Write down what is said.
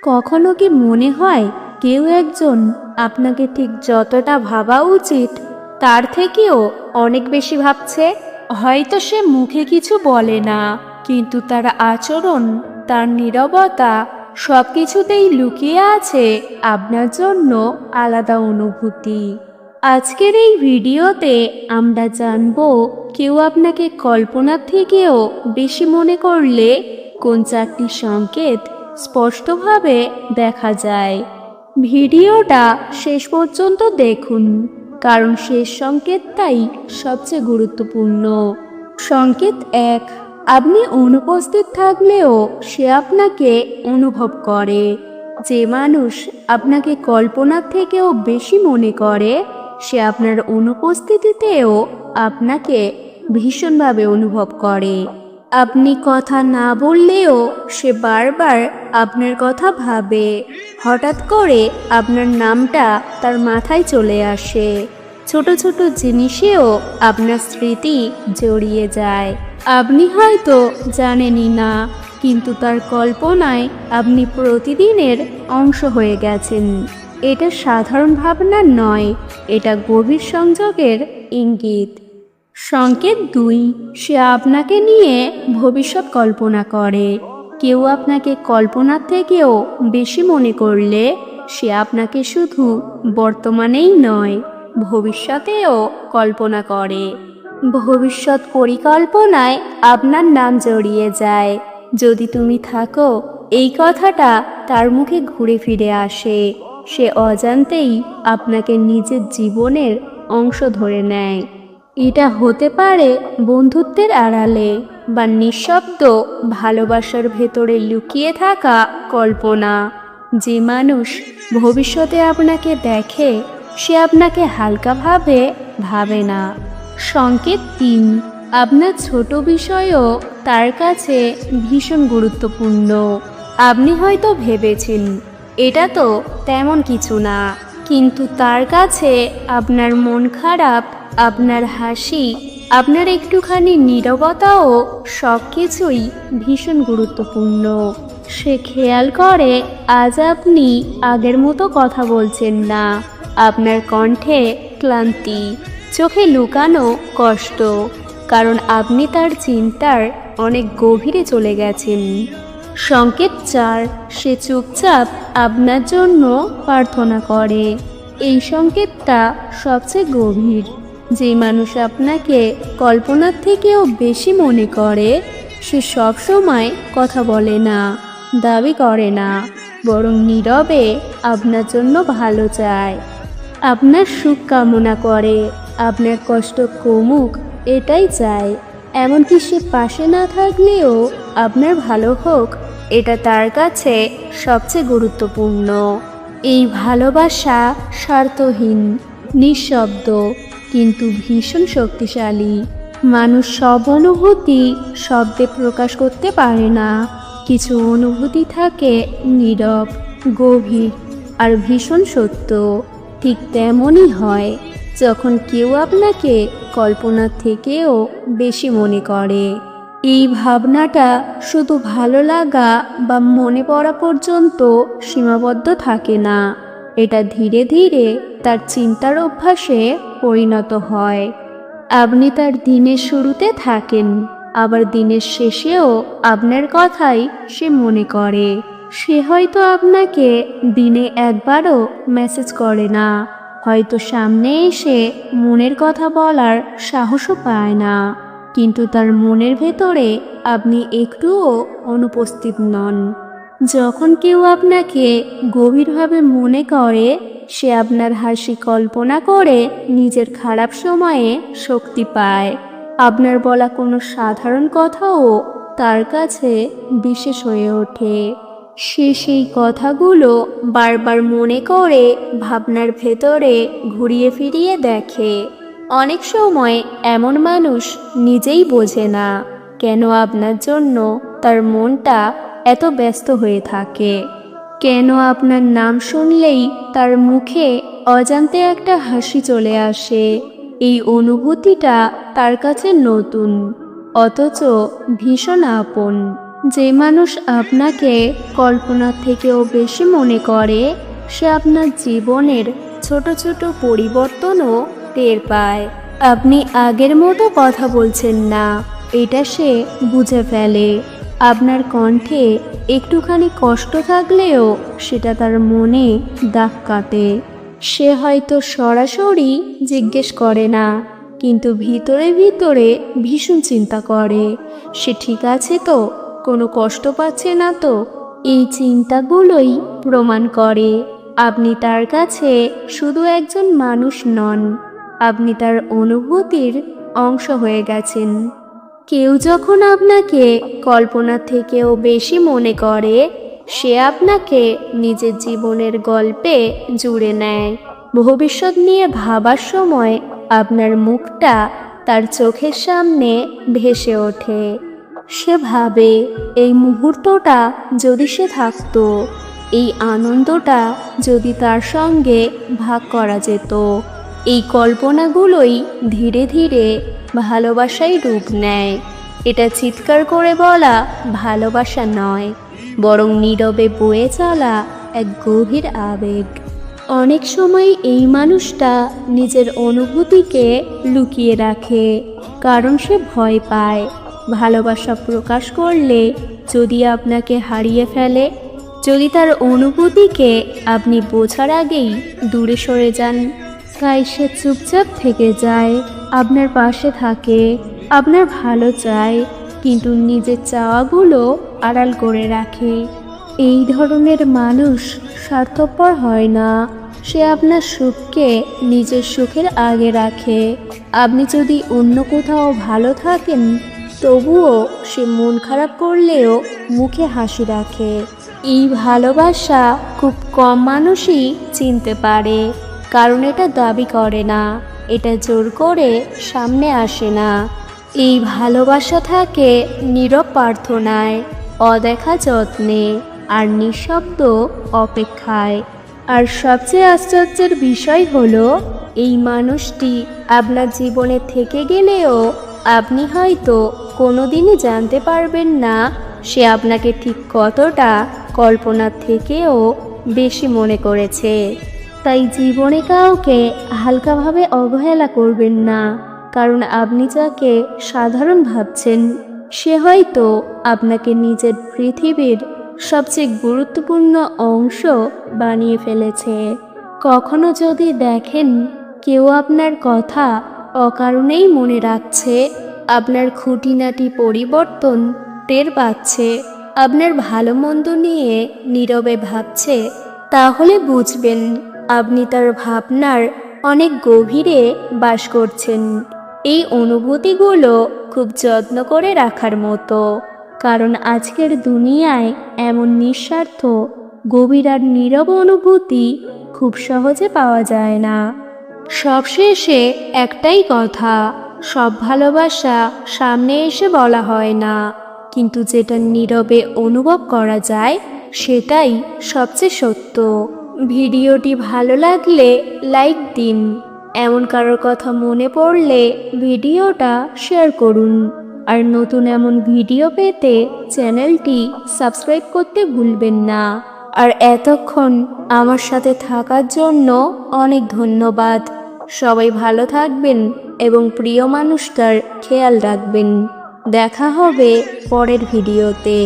কখনো কি মনে হয় কেউ একজন আপনাকে ঠিক যতটা ভাবা উচিত তার থেকেও অনেক বেশি ভাবছে? হয়তো সে মুখে কিছু বলে না, কিন্তু তার আচরণ, তার নীরবতা, সব কিছুতেই লুকিয়ে আছে আপনার জন্য আলাদা অনুভূতি। আজকের এই ভিডিওতে আমরা জানব কেউ আপনাকে কল্পনার থেকেও বেশি মনে করলে কোন চারটি সংকেত স্পষ্টভাবে দেখা যায়। ভিডিওটা শেষ পর্যন্ত দেখুন, কারণ শেষ সংকেতটাই সবচেয়ে গুরুত্বপূর্ণ। সংকেত 1, আপনি অনুপস্থিত থাকলেও সে আপনাকে অনুভব করে। যে মানুষ আপনাকে কল্পনার থেকেও বেশি মনে করে, সে আপনার অনুপস্থিতিতেও আপনাকে ভীষণভাবে অনুভব করে। আপনি কথা না বললেও সে বারবার আপনার কথা ভাবে। হঠাৎ করে আপনার নামটা তার মাথায় চলে আসে। ছোট ছোট জিনিসেও আপনার স্মৃতি জড়িয়ে যায়। আপনি হয়তো জানেনই না, কিন্তু তার কল্পনায় আপনি প্রতিদিনের অংশ হয়ে গেছেন। এটা সাধারণ ভাবনা নয়, এটা গভীর সংযোগের ইঙ্গিত। সংকেত 2, সে আপনাকে নিয়ে ভবিষ্যৎ কল্পনা করে। কেউ আপনাকে কল্পনার থেকেও বেশি মনে করলে সে আপনাকে শুধু বর্তমানেই নয়, ভবিষ্যতেও কল্পনা করে। ভবিষ্যৎ পরিকল্পনায় আপনার নাম জড়িয়ে যায়। যদি তুমি থাকো, এই কথাটা তার মুখে ঘুরে ফিরে আসে। সে অজান্তেই আপনাকে নিজের জীবনের অংশ ধরে নেয়। এটা হতে পারে বন্ধুত্বের আড়ালে বা নিঃশব্দ ভালোবাসার ভেতরে লুকিয়ে থাকা কল্পনা। যে মানুষ ভবিষ্যতে আপনাকে দেখে, সে আপনাকে হালকাভাবে ভাবে না। সংকেত 3, আপনার ছোট বিষয়ও তার কাছে ভীষণ গুরুত্বপূর্ণ। আপনি হয়তো ভেবেছেন এটা তো তেমন কিছু না, কিন্তু তার কাছে আপনার মন খারাপ, আপনার হাসি, আপনার একটুখানি নীরবতাও সব কিছুই ভীষণ গুরুত্বপূর্ণ। সে খেয়াল করে আজ আপনি আগের মতো কথা বলছেন না। আপনার কণ্ঠে ক্লান্তি, চোখে লুকানো কষ্ট, কারণ আপনি তার চিন্তার অনেক গভীরে চলে গেছেন। সংকেত 4, সে চুপচাপ আপনার জন্য প্রার্থনা করে। এই সংকেতটা সবচেয়ে গভীর। যে মানুষ আপনাকে কল্পনার থেকেও বেশি মনে করে, সে সবসময় কথা বলে না, দাবি করে না, বরং নীরবে আপনার জন্য ভালো চায়। আপনার সুখ কামনা করে, আপনার কষ্ট কমুক এটাই চায়। এমনকি সে পাশে না থাকলেও আপনার ভালো হোক, এটা তার কাছে সবচেয়ে গুরুত্বপূর্ণ। এই ভালোবাসা স্বার্থহীন, নিঃশব্দ, কিন্তু ভীষণ শক্তিশালী। মানুষ সব অনুভূতি শব্দে প্রকাশ করতে পারে না। কিছু অনুভূতি থাকে নীরব, গভীর আর ভীষণ সত্য। ঠিক তেমনই হয় যখন কেউ আপনাকে কল্পনার থেকেও বেশি মনে করে। এই ভাবনাটা শুধু ভালো লাগা বা মনে পড়া পর্যন্ত সীমাবদ্ধ থাকে না। এটা ধীরে ধীরে তার চিন্তার অভ্যাসে পরিণত হয়। আপনি তার দিনের শুরুতে থাকেন, আবার দিনের শেষেও আপনার কথাই সে মনে করে। সে হয়তো আপনাকে দিনে একবারও মেসেজ করে না, হয়তো সামনে এসে মনের কথা বলার সাহসও পায় না, কিন্তু তার মনের ভেতরে আপনি একটুও অনুপস্থিত নন। যখন কেউ আপনাকে গভীরভাবে মনে করে, সে আপনার হাসি কল্পনা করে নিজের খারাপ সময়ে শক্তি পায়। আপনার বলা কোনো সাধারণ কথাও তার কাছে বিশেষ হয়ে ওঠে। সে সেই কথাগুলো বারবার মনে করে ভাবনার ভেতরে ঘুরিয়ে ফিরিয়ে দেখে। অনেক সময় এমন মানুষ নিজেই বোঝে না কেন আপনার জন্য তার মনটা এত ব্যস্ত হয়ে থাকে, কেন আপনার নাম শুনলেই তার মুখে অজান্তে একটা হাসি চলে আসে। এই অনুভূতিটা তার কাছে নতুন, অথচ ভীষণ আপন। যে মানুষ আপনাকে কল্পনার থেকেও বেশি মনে করে, সে আপনার জীবনের ছোট ছোট পরিবর্তনও টের পায়। আপনি আগের মতো কথা বলছেন না, এটা সে বুঝে ফেলে। আপনার কণ্ঠে একটুখানি কষ্ট থাকলেও সেটা তার মনে দাগ কাটে। সে হয়তো সরাসরি জিজ্ঞেস করে না, কিন্তু ভিতরে ভিতরে ভীষণ চিন্তা করে, সে ঠিক আছে তো, কোনো কষ্ট পাচ্ছে না তো। এই চিন্তাগুলোই প্রমাণ করে আপনি তার কাছে শুধু একজন মানুষ নন, আপনি তার অনুভূতির অংশ হয়ে গেছেন। কেউ যখন আপনাকে কল্পনার থেকেও বেশি মনে করে, সে আপনাকে নিজের জীবনের গল্পে জুড়ে নেয়। ভবিষ্যৎ নিয়ে ভাবার সময় আপনার মুখটা তার চোখের সামনে ভেসে ওঠে। সে ভাবে, এই মুহূর্তটা যদি সে থাকতো, এই আনন্দটা যদি তার সঙ্গে ভাগ করা যেত। এই কল্পনাগুলোই ধীরে ধীরে ভালোবাসায় রূপ নেয়। এটা চিৎকার করে বলা ভালোবাসা নয়, বরং নীরবে বয়ে চলা এক গভীর আবেগ। অনেক সময় এই মানুষটা নিজের অনুভূতিকে লুকিয়ে রাখে, কারণ সে ভয় পায় ভালোবাসা প্রকাশ করলে যদি আপনাকে হারিয়ে ফেলে, যদি তার অনুভূতিকে আপনি বোঝার আগেই দূরে সরে যান। তাই সে চুপচাপ থেকে যায়, আপনার পাশে থাকে, আপনার ভালো চায়, কিন্তু নিজের চাওয়াগুলো আড়াল করে রাখে। এই ধরনের মানুষ স্বার্থপর হয় না, সে আপনার সুখকে নিজের সুখের আগে রাখে। আপনি যদি অন্য কোথাও ভালো থাকেন, তবুও সে মন খারাপ করলেও মুখে হাসি রাখে। এই ভালোবাসা খুব কম মানুষই চিনতে পারে, কারণ এটা দাবি করে না, এটা জোর করে সামনে আসে না। এই ভালোবাসা থাকে নীরব প্রার্থনায়, অদেখা যত্নে, আর নিঃশব্দ অপেক্ষায়। আর সবচেয়ে আশ্চর্যের বিষয় হলো, এই মানুষটি আপনার জীবনে থেকে গেলেও আপনি হয়তো কোনোদিনই জানতে পারবেন না সে আপনাকে ঠিক কতটা কল্পনার থেকেও বেশি মনে করেছে। তাই জীবনে কাউকে হালকাভাবে অবহেলা করবেন না, কারণ আপনি যাকে সাধারণ ভাবছেন, সে হয়তো আপনাকে নিজের পৃথিবীর সবচেয়ে গুরুত্বপূর্ণ অংশ বানিয়ে ফেলেছে। কখনো যদি দেখেন কেউ আপনার কথা অকারণেই মনে রাখছে, আপনার খুঁটিনাটি পরিবর্তন টের পাচ্ছে, আপনার ভালো মন্দ নিয়ে নীরবে ভাবছে, তাহলে বুঝবেন আপনি তার ভাবনার অনেক গভীরে বাস করছেন। এই অনুভূতিগুলো খুব যত্ন করে রাখার মতো, কারণ আজকের দুনিয়ায় এমন নিঃস্বার্থ, গভীর আর নীরব অনুভূতি খুব সহজে পাওয়া যায় না। সবশেষে একটাই কথা, সব ভালোবাসা সামনে এসে বলা হয় না, কিন্তু যেটা নীরবে অনুভব করা যায় সেটাই সবচেয়ে সত্য। ভিডিওটি ভালো লাগলে লাইক দিন, এমন কারোর কথা মনে পড়লে ভিডিওটা শেয়ার করুন, আর নতুন এমন ভিডিও পেতে চ্যানেলটি সাবস্ক্রাইব করতে ভুলবেন না। আর এতক্ষণ আমার সাথে থাকার জন্য অনেক ধন্যবাদ। সবাই ভালো থাকবেন এবং প্রিয় মানুষটার খেয়াল রাখবেন। দেখা হবে পরের ভিডিওতে।